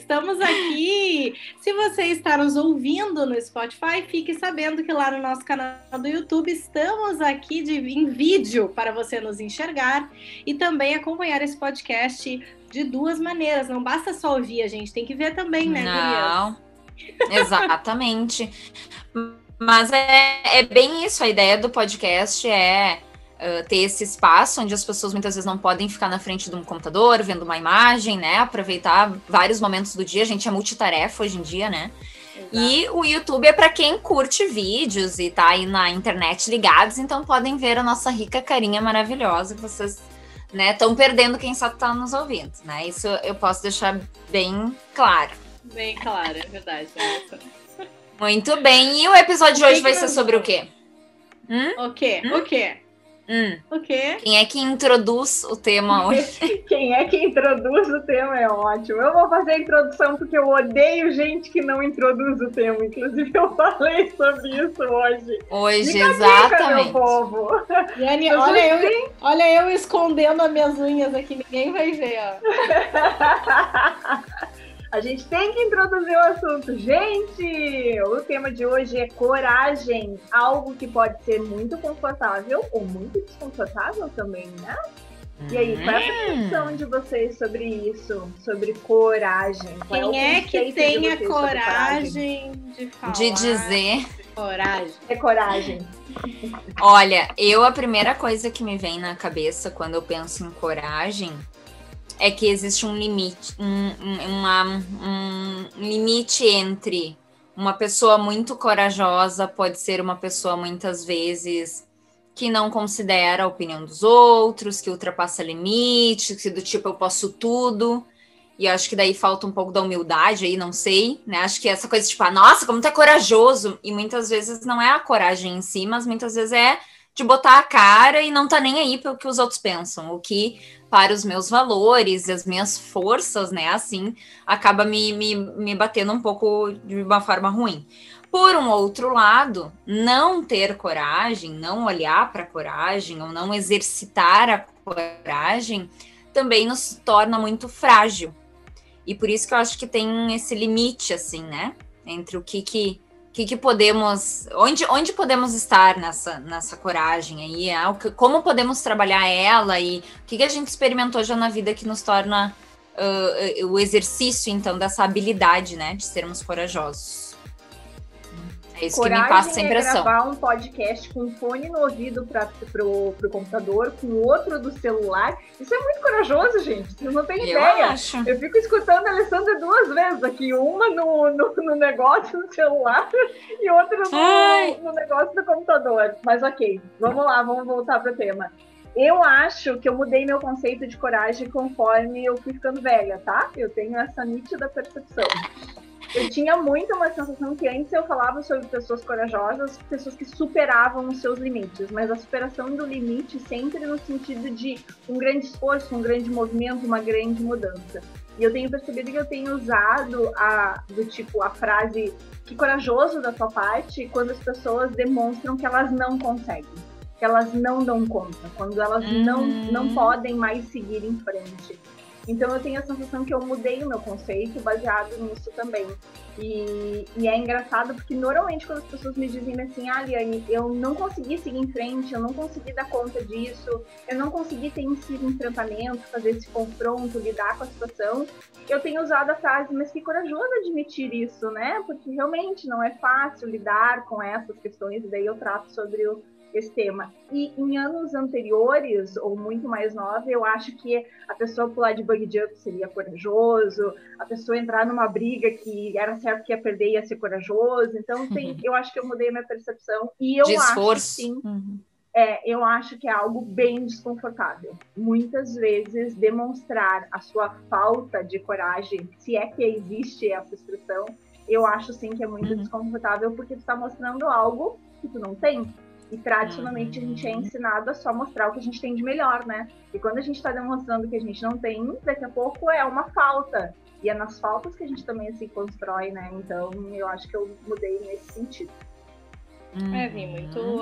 estamos aqui. Se você está nos ouvindo no Spotify, fique sabendo que lá no nosso canal do YouTube estamos aqui em vídeo para você nos enxergar e também acompanhar esse podcast de duas maneiras. Não basta só ouvir, a gente tem que ver também, né, Não, exatamente. Mas é bem isso, a ideia do podcast é ter esse espaço onde as pessoas muitas vezes não podem ficar na frente de um computador, vendo uma imagem, né? Aproveitar vários momentos do dia. A gente é multitarefa hoje em dia, né? Exato. E o YouTube é para quem curte vídeos e tá aí na internet ligados, então podem ver a nossa rica carinha maravilhosa que vocês, né, estão perdendo quem só tá nos ouvindo, né? Isso eu posso deixar bem claro. Bem claro, é verdade. Muito bem. E o episódio de hoje vai ser sobre o quê? O quê? O quê? O quê? Quem é que introduz o tema hoje? Quem é que introduz o tema é ótimo. Eu vou fazer a introdução porque eu odeio gente que não introduz o tema. Inclusive, eu falei sobre isso hoje. Hoje, exatamente. Meu povo. Yane, olha eu escondendo as minhas unhas aqui, ninguém vai ver, ó. A gente tem que introduzir o assunto. Gente, o tema de hoje é coragem. Algo que pode ser muito confortável ou muito desconfortável também, né? E aí, qual é a percepção de vocês sobre isso? Sobre coragem? Quem é que tem a coragem de falar? De dizer. Coragem. É coragem. Olha, a primeira coisa que me vem na cabeça quando eu penso em coragem é que existe um limite, um limite entre uma pessoa muito corajosa pode ser uma pessoa muitas vezes que não considera a opinião dos outros, que ultrapassa limites, que do tipo eu posso tudo, e eu acho que daí falta um pouco da humildade aí, não sei, né? Acho que essa coisa tipo, nossa, como tu é corajoso, e muitas vezes não é a coragem em si, mas muitas vezes é de botar a cara e não tá nem aí pelo que os outros pensam, o que para os meus valores e as minhas forças, né, assim, acaba me batendo um pouco de uma forma ruim. Por um outro lado, não ter coragem, não olhar para a coragem ou não exercitar a coragem também nos torna muito frágil. E por isso que eu acho que tem esse limite, assim, né, entre o que podemos, onde podemos estar nessa coragem aí, como podemos trabalhar ela e o que a gente experimentou já na vida que nos torna o exercício, então, dessa habilidade, né, de sermos corajosos. É isso coragem que me passa sem pressão. Gravar um podcast com um fone no ouvido pro computador, com o outro do celular. Isso é muito corajoso, gente. Vocês não têm ideia. Acho. Eu fico escutando a Alessandra 2 vezes aqui. Uma no negócio do celular e outra no negócio do computador. Mas ok, vamos lá, vamos voltar pro tema. Eu acho que eu mudei meu conceito de coragem conforme eu fui ficando velha, tá? Eu tenho essa nítida percepção. Eu tinha muito uma sensação que antes eu falava sobre pessoas corajosas, pessoas que superavam os seus limites, mas a superação do limite sempre no sentido de um grande esforço, um grande movimento, uma grande mudança. E eu tenho percebido que eu tenho usado a frase que corajoso da tua parte quando as pessoas demonstram que elas não conseguem, que elas não dão conta, quando elas não podem mais seguir em frente. Então eu tenho a sensação que eu mudei o meu conceito baseado nisso também. E é engraçado porque normalmente quando as pessoas me dizem assim, Liane, eu não consegui seguir em frente, eu não consegui dar conta disso, eu não consegui ter esse enfrentamento, fazer esse confronto, lidar com a situação, eu tenho usado a frase, mas que corajoso admitir isso, né? Porque realmente não é fácil lidar com essas questões, e daí eu trato sobre esse tema. E em anos anteriores, ou muito mais nova, eu acho que a pessoa pular de bungee jump seria corajoso, a pessoa entrar numa briga que era certo que ia perder ia ser corajoso. Então, eu acho que eu mudei a minha percepção. E eu acho, sim, eu acho que é algo bem desconfortável. Muitas vezes, demonstrar a sua falta de coragem, se é que existe essa expressão, eu acho, sim, que é muito desconfortável, porque tu está mostrando algo que tu não tem. E tradicionalmente a gente é ensinado a só mostrar o que a gente tem de melhor, né? E quando a gente está demonstrando o que a gente não tem, daqui a pouco é uma falta. E é nas faltas que a gente também se constrói, né? Então eu acho que eu mudei nesse sentido. Vi muito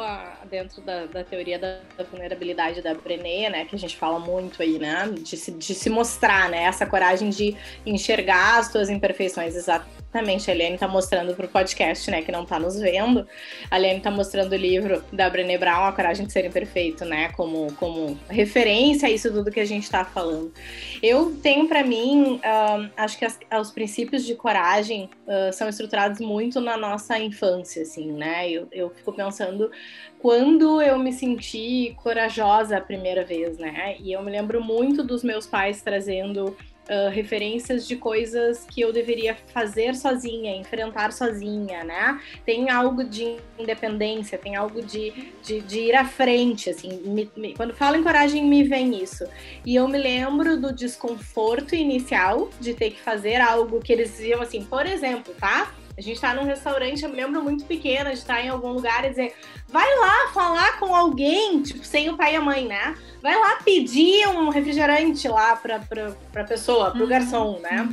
dentro da teoria da vulnerabilidade da Brené, né, que a gente fala muito aí, né, de se mostrar, né, essa coragem de enxergar as tuas imperfeições. Exatamente, a Eliane tá mostrando pro podcast, né, que não tá nos vendo, a Eliane tá mostrando o livro da Brené Brown, A Coragem de Ser Imperfeito, né, como referência a isso tudo que a gente tá falando. Eu tenho para mim, acho que os princípios de coragem são estruturados muito na nossa infância, assim, né, eu fico pensando quando eu me senti corajosa a primeira vez, né? E eu me lembro muito dos meus pais trazendo referências de coisas que eu deveria fazer sozinha, enfrentar sozinha, né? Tem algo de independência, tem algo de ir à frente, assim. Quando falo em coragem, me vem isso. E eu me lembro do desconforto inicial de ter que fazer algo que eles diziam assim, por exemplo, tá? A gente tá num restaurante, eu me lembro muito pequena de estar em algum lugar e dizer, vai lá falar com alguém, tipo, sem o pai e a mãe, né? Vai lá pedir um refrigerante lá pra pessoa, pro garçom, né?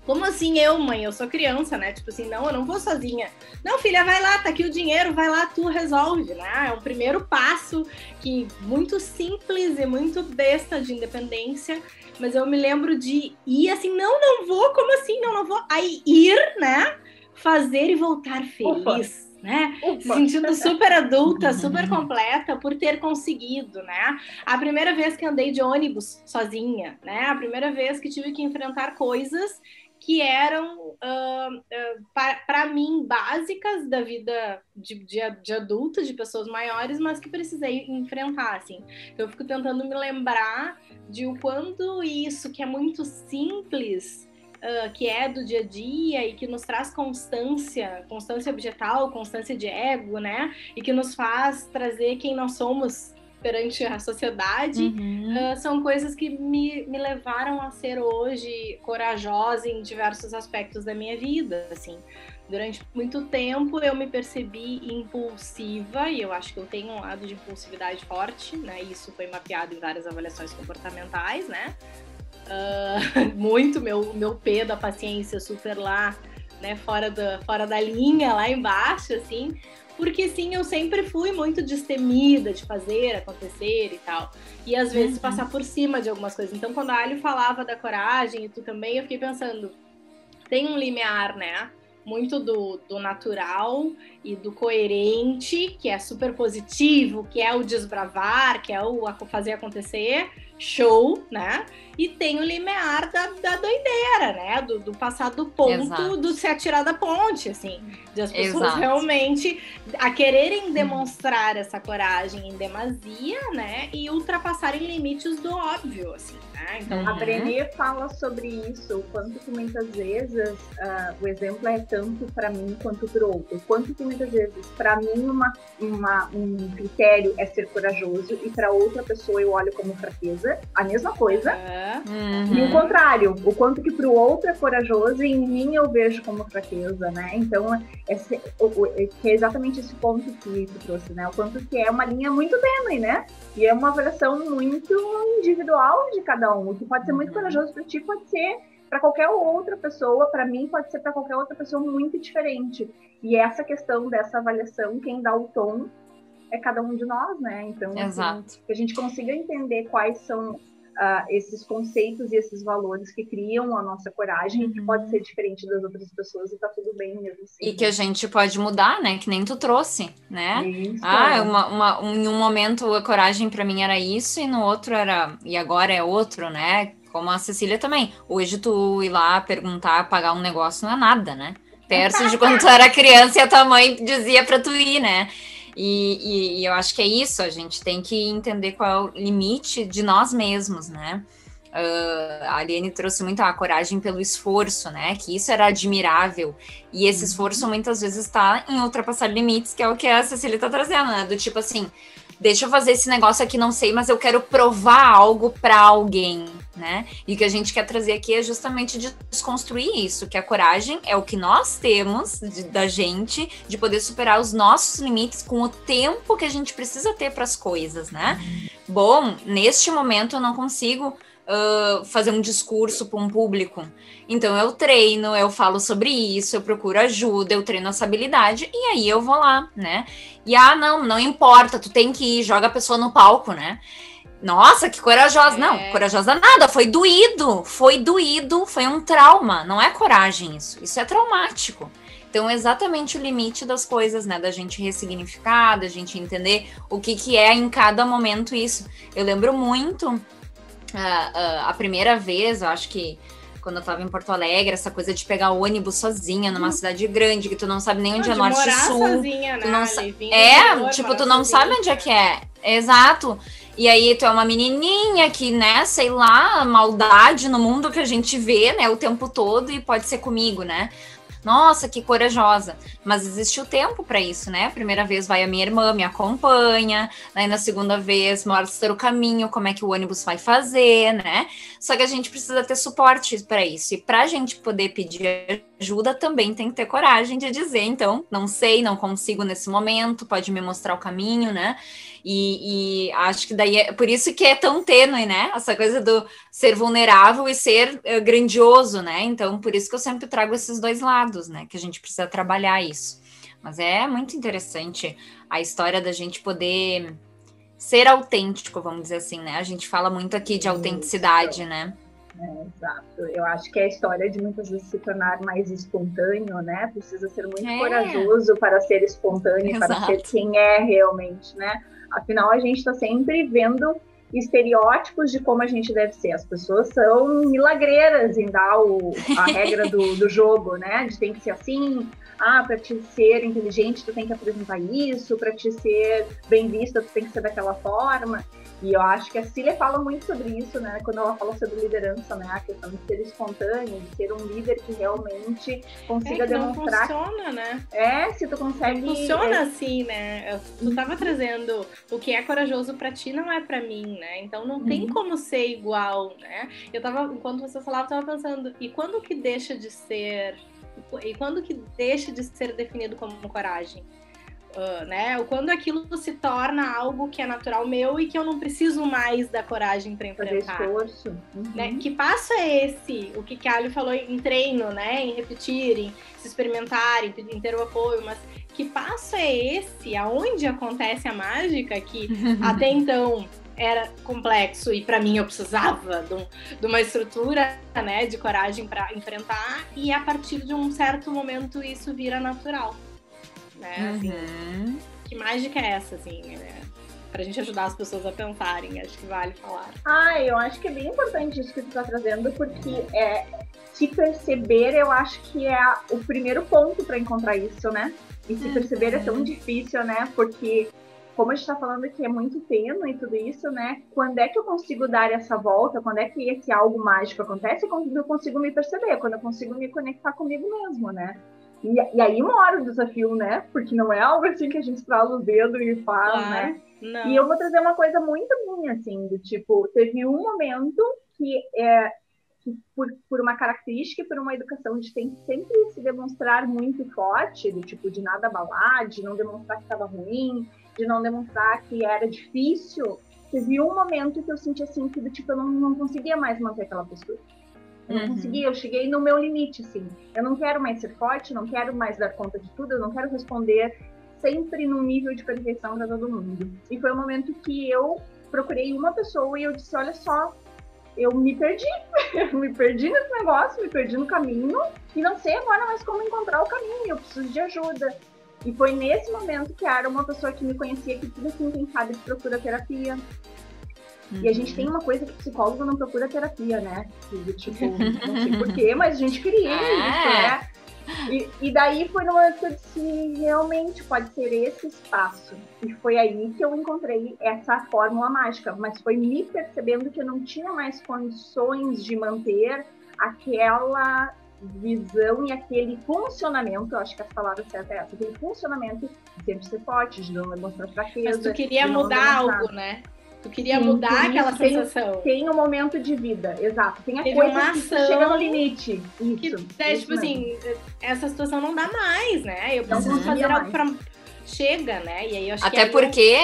Como assim eu, mãe? Eu sou criança, né? Tipo assim, não, eu não vou sozinha. Não, filha, vai lá, tá aqui o dinheiro, vai lá, tu resolve, né? É um primeiro passo que muito simples e muito besta de independência, mas eu me lembro de ir assim, não vou, como assim? Não vou. Aí ir, né? Fazer e voltar feliz, né? Se sentindo super adulta, super completa por ter conseguido, né? A primeira vez que andei de ônibus sozinha, né? A primeira vez que tive que enfrentar coisas que eram, para mim, básicas da vida de adulta, de pessoas maiores, mas que precisei enfrentar, assim. Eu fico tentando me lembrar de o quanto isso, que é muito simples, que é do dia a dia e que nos traz constância objetal, constância de ego, né? E que nos faz trazer quem nós somos perante a sociedade, são coisas que me levaram a ser hoje corajosa em diversos aspectos da minha vida, assim. Durante muito tempo eu me percebi impulsiva, e eu acho que eu tenho um lado de impulsividade forte, né? Isso foi mapeado em várias avaliações comportamentais, né? Muito meu P da paciência super lá, né, fora da linha, lá embaixo, assim, porque sim, eu sempre fui muito destemida de fazer acontecer e tal, e às vezes passar por cima de algumas coisas. Então quando a Ali falava da coragem, e tu também, eu fiquei pensando, tem um limiar, né, muito do natural e do coerente, que é super positivo, que é o desbravar, que é o fazer acontecer, show, né? E tem o limiar da doideira, né? Do passar do ponto, do se atirar da ponte, assim. De as pessoas realmente a quererem demonstrar essa coragem em demasia, né? E ultrapassarem limites do óbvio, assim, né? Então, a Brené fala sobre isso, o quanto que muitas vezes o exemplo é tanto para mim quanto para o outro. Quanto que muitas vezes, para mim, um critério é ser corajoso e para outra pessoa eu olho como fraqueza. A mesma coisa. E o contrário, o quanto que para o outro é corajoso e em mim eu vejo como fraqueza, né? Então, que é exatamente esse ponto que tu trouxe, né? O quanto que é uma linha muito tênue, né? E é uma avaliação muito individual de cada um. O que pode ser muito corajoso para ti pode ser para qualquer outra pessoa, para mim pode ser para qualquer outra pessoa muito diferente. E essa questão dessa avaliação, quem dá o tom é cada um de nós, né? Então, assim, que a gente consiga entender quais são esses conceitos e esses valores que criam a nossa coragem, que pode ser diferente das outras pessoas e tá tudo bem mesmo assim. E que a gente pode mudar, né? Que nem tu trouxe, né? Isso. Em um momento a coragem para mim era isso e no outro era... E agora é outro, né? Como a Cecília também. Hoje tu ir lá perguntar, pagar um negócio não é nada, né? Perto de quando tu era criança e a tua mãe dizia pra tu ir, né? E eu acho que é isso, a gente tem que entender qual é o limite de nós mesmos, né? A Aliane trouxe muito a coragem pelo esforço, né? Que isso era admirável. E esse esforço muitas vezes está em ultrapassar limites, que é o que a Cecília tá trazendo, né? Do tipo assim, deixa eu fazer esse negócio aqui, não sei, mas eu quero provar algo para alguém, né? E o que a gente quer trazer aqui é justamente desconstruir isso, que a coragem é o que nós temos da gente, de poder superar os nossos limites com o tempo que a gente precisa ter para as coisas, né? Bom, neste momento eu não consigo fazer um discurso para um público. Então eu treino, eu falo sobre isso, eu procuro ajuda, eu treino essa habilidade e aí eu vou lá, né? E não importa, tu tem que ir, joga a pessoa no palco, né? Nossa, que corajosa. Não, corajosa nada, foi doído, foi um trauma, não é coragem isso é traumático. Então, exatamente o limite das coisas, né? Da gente ressignificar, da gente entender o que é em cada momento isso. Eu lembro muito a primeira vez, eu acho que quando eu tava em Porto Alegre, essa coisa de pegar ônibus sozinha numa cidade grande, que tu não sabe nem onde é norte e sul. Sozinha, tu né? não tipo, tu não sabe onde é que é. Exato. E aí tu é uma menininha que, né, sei lá, maldade no mundo que a gente vê, né, o tempo todo e pode ser comigo, né? Nossa, que corajosa. Mas existe o tempo para isso, né? A primeira vez vai a minha irmã, me acompanha. Aí na segunda vez mostra o caminho, como é que o ônibus vai fazer, né? Só que a gente precisa ter suporte para isso. E para a gente poder pedir ajuda, também tem que ter coragem de dizer, então, não sei, não consigo nesse momento, pode me mostrar o caminho, né? E acho que daí é por isso que é tão tênue, né? Essa coisa do ser vulnerável e ser grandioso, né? Então, por isso que eu sempre trago esses dois lados, né? Que a gente precisa trabalhar isso. Mas é muito interessante a história da gente poder ser autêntico, vamos dizer assim, né? A gente fala muito aqui de autenticidade, né? Exato. Eu acho que é a história de muitas vezes se tornar mais espontâneo, né? Precisa ser muito corajoso para ser espontâneo, para ser quem é realmente, né? Afinal, a gente está sempre vendo estereótipos de como a gente deve ser. As pessoas são milagreiras em dar a regra do jogo, né? De tem que ser assim, para te ser inteligente, tu tem que apresentar isso, para te ser bem vista, tu tem que ser daquela forma. E eu acho que a Cília fala muito sobre isso, né? Quando ela fala sobre liderança, né? A questão de ser espontâneo, de ser um líder que realmente consiga demonstrar. Não funciona, né? Se tu consegue. Não funciona assim, né? Tu tava trazendo o que é corajoso pra ti não é pra mim, né? Então não tem como ser igual, né? Enquanto você falava, eu tava pensando, e quando que deixa de ser. E quando que deixa de ser definido como coragem? Né? Quando aquilo se torna algo que é natural meu e que eu não preciso mais da coragem para enfrentar. Esforço. Né? Que passo é esse? O que a Ali falou em treino, né? Em repetir, em se experimentar, em ter o apoio, mas que passo é esse? Aonde acontece a mágica que até então era complexo e para mim eu precisava de uma estrutura, né, de coragem para enfrentar, e a partir de um certo momento isso vira natural. Né? Assim, que mágica é essa, assim, né? Pra gente ajudar as pessoas a pensarem, acho que vale falar. Eu acho que é bem importante isso que tu tá trazendo, porque se perceber, eu acho que é o primeiro ponto para encontrar isso, né? E se perceber é tão difícil, né? Porque, como a gente tá falando que é muito tênue e tudo isso, né? Quando é que eu consigo dar essa volta? Quando é que esse algo mágico acontece? Quando eu consigo me perceber, quando eu consigo me conectar comigo mesmo, né? E aí mora o desafio, né? Porque não é algo assim que a gente estrala os dedos e faz, né? Não. E eu vou trazer uma coisa muito minha, assim, do tipo, teve um momento que por uma característica e por uma educação de sempre se demonstrar muito forte, do tipo, de nada abalar, de não demonstrar que estava ruim, de não demonstrar que era difícil, teve um momento que eu senti assim, que do tipo, eu não conseguia mais manter aquela postura. Eu não consegui, eu cheguei no meu limite, assim. Eu não quero mais ser forte, não quero mais dar conta de tudo, eu não quero responder sempre num nível de perfeição para todo mundo. E foi um momento que eu procurei uma pessoa e eu disse, olha só, eu me perdi. Eu me perdi nesse negócio, me perdi no caminho e não sei agora mais como encontrar o caminho, eu preciso de ajuda. E foi nesse momento que era uma pessoa que me conhecia, que tudo assim, quem sabe, procura terapia. E a gente tem uma coisa que psicólogo não procura terapia, né? Tipo, não sei porquê, mas a gente queria isso, né? E daí foi no momento que eu disse, realmente pode ser esse espaço. E foi aí que eu encontrei essa fórmula mágica. Mas foi me percebendo que eu não tinha mais condições de manter aquela visão e aquele funcionamento, eu acho que as palavras certas é essa, aquele funcionamento de sempre ser forte, de não demonstrar fraqueza. Mas tu queria mudar algo, né? Tu queria mudar aquela sensação. Tem um momento de vida, exato. Tem a coisa que chega no limite. Isso. Que, tipo assim, essa situação não dá mais, né? Eu preciso fazer algo chega, né? E aí eu acho até que porque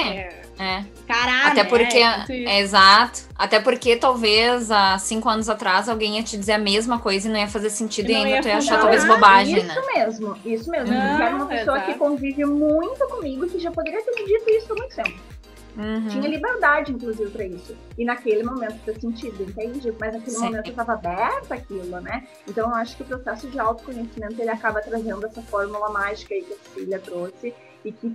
caralho, até porque né? exato, até porque talvez há 5 anos atrás alguém ia te dizer a mesma coisa e não ia fazer sentido e ainda tu ia achar talvez bobagem, isso né? Isso mesmo. Eu quero uma pessoa que convive muito comigo que já poderia ter me dito isso há muito tempo. Tinha liberdade, inclusive, para isso. E naquele momento fez sentido, entende? Mas naquele momento eu estava aberta àquilo, né? Então eu acho que o processo de autoconhecimento, ele acaba trazendo essa fórmula mágica aí que a Cecília trouxe, e que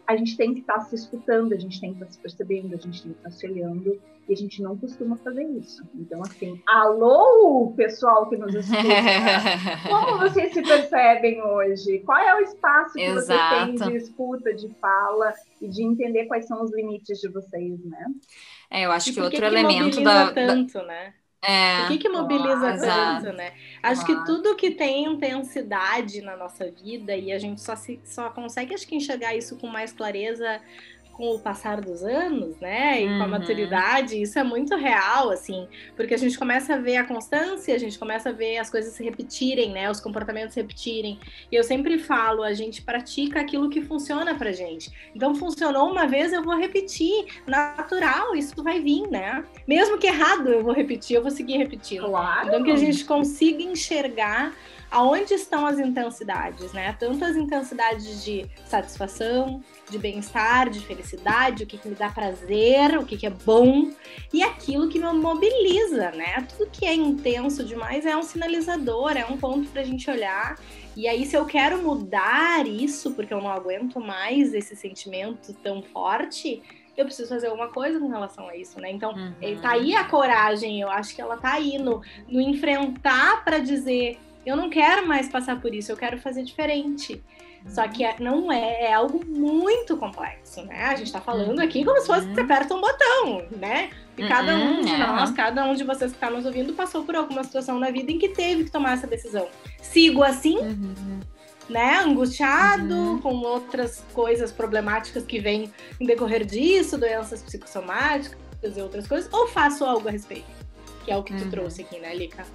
a gente tem que estar se escutando, a gente tem que estar se percebendo, a gente tem que estar se olhando, e a gente não costuma fazer isso. Então, assim, alô, pessoal que nos escuta, como vocês se percebem hoje? Qual é o espaço que vocês têm de escuta, de fala, e de entender quais são os limites de vocês, né? Eu acho que outro elemento tanto, né? Por que mobiliza tanto, né? Acho que tudo que tem intensidade na nossa vida, e a gente só consegue, acho que, enxergar isso com mais clareza com o passar dos anos, né? E com a maturidade, isso é muito real, assim, porque a gente começa a ver a constância, a gente começa a ver as coisas se repetirem, né? Os comportamentos se repetirem. E eu sempre falo, a gente pratica aquilo que funciona pra gente. Então, funcionou uma vez, eu vou repetir. Natural, isso vai vir, né? Mesmo que errado, eu vou repetir, eu vou seguir repetindo. Claro. Então, que a gente consiga enxergar aonde estão as intensidades, né? Tanto as intensidades de satisfação, de bem-estar, de felicidade, o que me dá prazer, o que é bom, e aquilo que me mobiliza, né? Tudo que é intenso demais é um sinalizador, é um ponto pra gente olhar. E aí, se eu quero mudar isso, porque eu não aguento mais esse sentimento tão forte, eu preciso fazer alguma coisa com relação a isso, né? Então, tá aí a coragem, eu acho que ela tá aí no enfrentar para dizer, eu não quero mais passar por isso, eu quero fazer diferente. Só que não é algo muito complexo, né? A gente tá falando aqui como se fosse você aperta um botão, né? E cada um de nós, cada um de vocês que tá nos ouvindo passou por alguma situação na vida em que teve que tomar essa decisão. Sigo assim, né? Angustiado, com outras coisas problemáticas que vêm em decorrer disso, doenças psicossomáticas e outras coisas, ou faço algo a respeito? Que é o que tu trouxe aqui, né, Lica?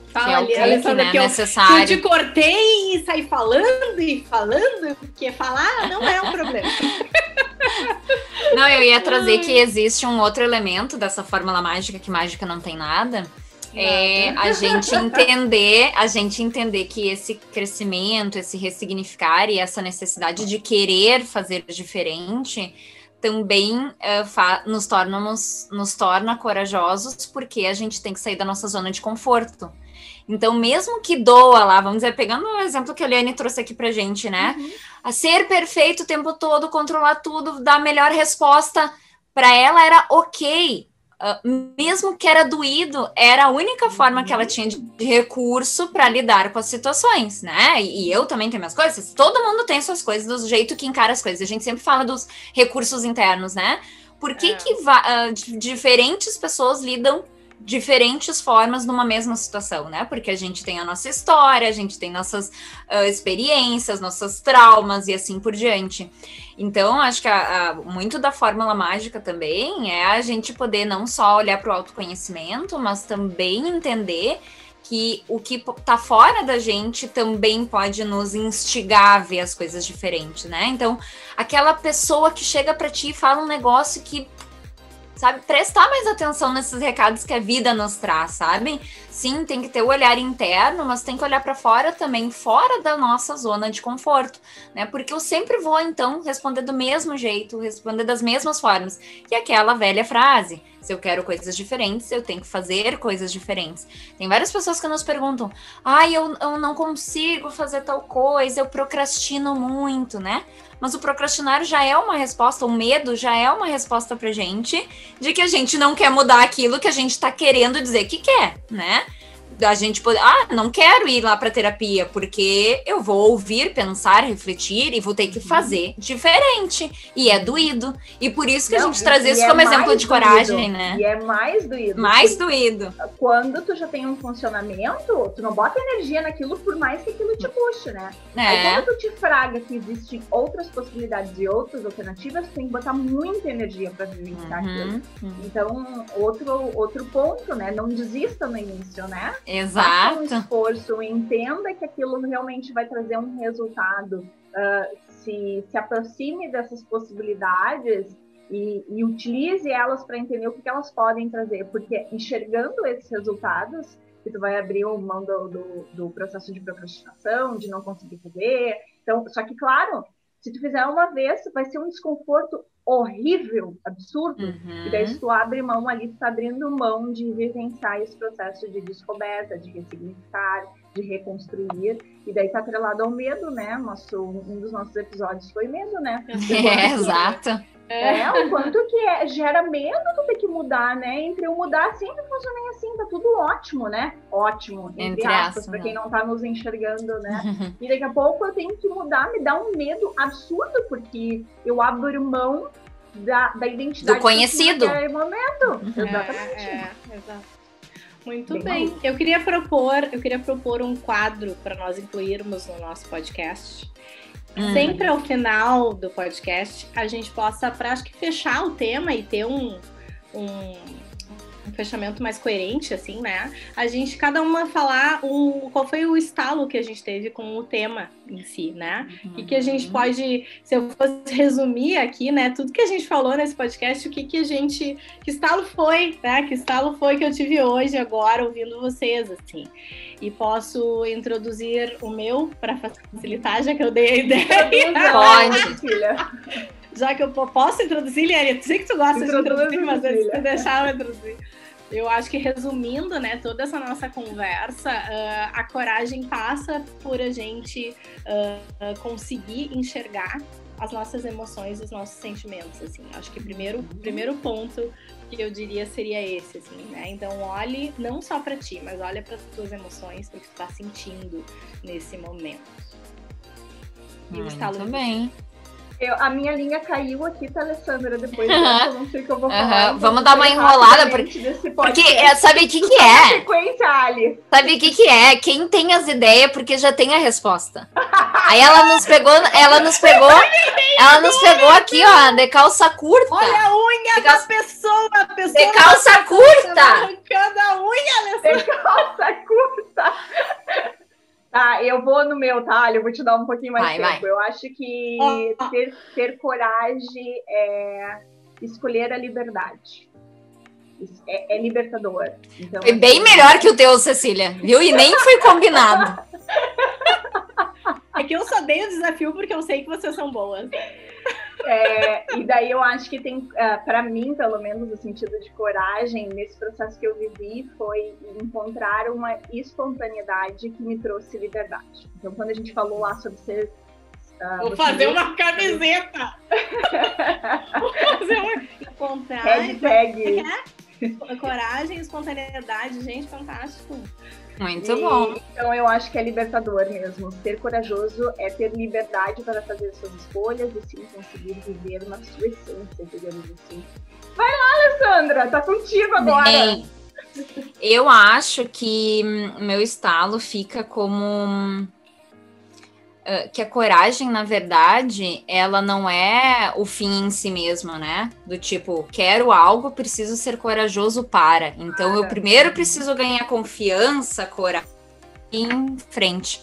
Fala ali, Alessandra, que eu te cortei e saí falando, porque falar não é um problema. Não, eu ia trazer que existe um outro elemento dessa fórmula mágica, que mágica não tem nada. É a gente entender que esse crescimento, esse ressignificar e essa necessidade de querer fazer diferente também nos torna corajosos, porque a gente tem que sair da nossa zona de conforto. Então, mesmo que doa lá, vamos dizer, pegando o exemplo que a Eliane trouxe aqui pra gente, né? A ser perfeito o tempo todo, controlar tudo, dar a melhor resposta, para ela era ok. Mesmo que era doído, era a única forma que ela tinha de recurso para lidar com as situações, né? E eu também tenho minhas coisas, todo mundo tem suas coisas, do jeito que encara as coisas. A gente sempre fala dos recursos internos, né? Por que diferentes pessoas lidam diferentes formas numa mesma situação, né? Porque a gente tem a nossa história, a gente tem nossas experiências, nossos traumas e assim por diante. Então, acho que muito da fórmula mágica também é a gente poder não só olhar para o autoconhecimento, mas também entender que o que tá fora da gente também pode nos instigar a ver as coisas diferentes, né? Então, aquela pessoa que chega para ti e fala um negócio que, sabe, prestar mais atenção nesses recados que a vida nos traz, sabe? Sim, tem que ter o olhar interno, mas tem que olhar para fora também, fora da nossa zona de conforto, né? Porque eu sempre vou, então, responder do mesmo jeito, responder das mesmas formas, que é aquela velha frase: se eu quero coisas diferentes, eu tenho que fazer coisas diferentes. Tem várias pessoas que nos perguntam: eu não consigo fazer tal coisa, eu procrastino muito, né? Mas o procrastinar já é uma resposta, o medo já é uma resposta pra gente de que a gente não quer mudar aquilo que a gente tá querendo dizer que quer, né? A gente pode, não quero ir lá para terapia, porque eu vou ouvir, pensar, refletir e vou ter que fazer diferente. E é doído. E por isso que a gente traz isso como exemplo de coragem, né? E é mais doído. Mais doído. Quando tu já tem um funcionamento, tu não bota energia naquilo, por mais que aquilo te puxe, né? Aí quando tu te fraga que existem outras possibilidades e outras alternativas, tu tem que botar muita energia para vivenciar aquilo. Então, outro ponto, né? Não desista no início, né? Exato. Faça um esforço, entenda que aquilo realmente vai trazer um resultado. se aproxime dessas possibilidades e utilize elas para entender o que elas podem trazer, porque enxergando esses resultados, que tu vai abrir mão do processo de procrastinação, de não conseguir fazer. Então, só que, claro, se tu fizer uma vez, vai ser um desconforto horrível, absurdo. E daí, se tu abre mão ali, tu tá abrindo mão de vivenciar esse processo de descoberta, de ressignificar, de reconstruir. E daí tá atrelado ao medo, né? Um dos nossos episódios foi medo, né? Exato. O quanto que gera medo tu ter que mudar, né? Entre eu mudar, sempre funcionei assim, tá tudo ótimo, né? Ótimo, entre aspas, pra quem não tá nos enxergando, né? E daqui a pouco eu tenho que mudar, me dá um medo absurdo, porque eu abro mão da identidade do conhecido. Naquele momento. Exatamente. Exato. Muito bem. Eu queria propor um quadro para nós incluirmos no nosso podcast. Sempre ao final do podcast, a gente possa, acho que, fechar o tema e ter um fechamento mais coerente, assim, né? A gente, cada uma falar qual foi o estalo que a gente teve com o tema em si, né? E que a gente pode, se eu fosse resumir aqui, né? Tudo que a gente falou nesse podcast, que estalo foi, né? Que estalo foi que eu tive hoje, agora, ouvindo vocês, assim. E posso introduzir o meu para facilitar, já que eu dei a ideia. Pode, filha. Já que eu posso introduzir, Liane, eu sei que tu gosta de introduzir, mas antes de deixar eu introduzir. Eu acho que, resumindo, né, toda essa nossa conversa, a coragem passa por a gente conseguir enxergar as nossas emoções, os nossos sentimentos, assim. Acho que o primeiro ponto que eu diria seria esse, assim, né? Então, olhe não só para ti, mas olha para as tuas emoções, para o que tu tá sentindo nesse momento. E o estalo também. A minha linha caiu aqui, tá, Alessandra? Depois eu não sei o que eu vou falar. Vamos dar uma enrolada, porque sabe o que é? Sequência, Ali. Sabe o que é? Quem tem as ideias, porque já tem a resposta. Aí ela nos pegou aqui, ó, de calça curta. Olha a unha da pessoa, de calça curta. Arrancando a unha, Alessandra. De calça curta. Tá, eu vou no meu, tá? Eu vou te dar um pouquinho mais tempo. Vai. Eu acho que ter coragem é escolher a liberdade. É libertador. Então, foi bem melhor que o teu, Cecília, viu? E nem foi combinado. É que eu só dei o desafio porque eu sei que vocês são boas. E daí eu acho que tem, para mim, pelo menos, o sentido de coragem nesse processo que eu vivi foi encontrar uma espontaneidade que me trouxe liberdade. Então, quando a gente falou lá sobre ser... Vou fazer uma camiseta! Vou fazer uma... Encontrar... Hashtag... Coragem, espontaneidade, gente, fantástico. Muito bom. Então eu acho que é libertador mesmo. Ser corajoso é ter liberdade para fazer suas escolhas e sim conseguir viver na sua essência, digamos assim. Vai lá, Alessandra, tá contigo agora. Bem, eu acho que meu estalo fica como... que a coragem, na verdade, ela não é o fim em si mesma, né? Do tipo, quero algo, preciso ser corajoso para. Então, eu primeiro preciso ganhar confiança, coragem em frente.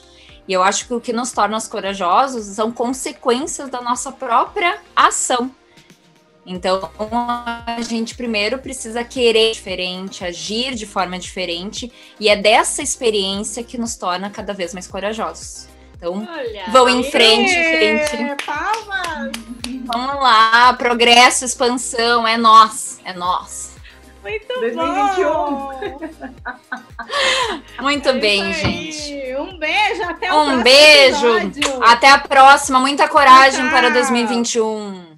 E eu acho que o que nos torna corajosos são consequências da nossa própria ação. Então, a gente primeiro precisa querer diferente, agir de forma diferente. E é dessa experiência que nos torna cada vez mais corajosos. Então, vão em frente, gente. Palmas! Vamos lá, progresso, expansão, é nós. Muito 2021. bom! Muito bem, gente. Um beijo, até o próximo episódio. Até a próxima. Muita coragem para 2021.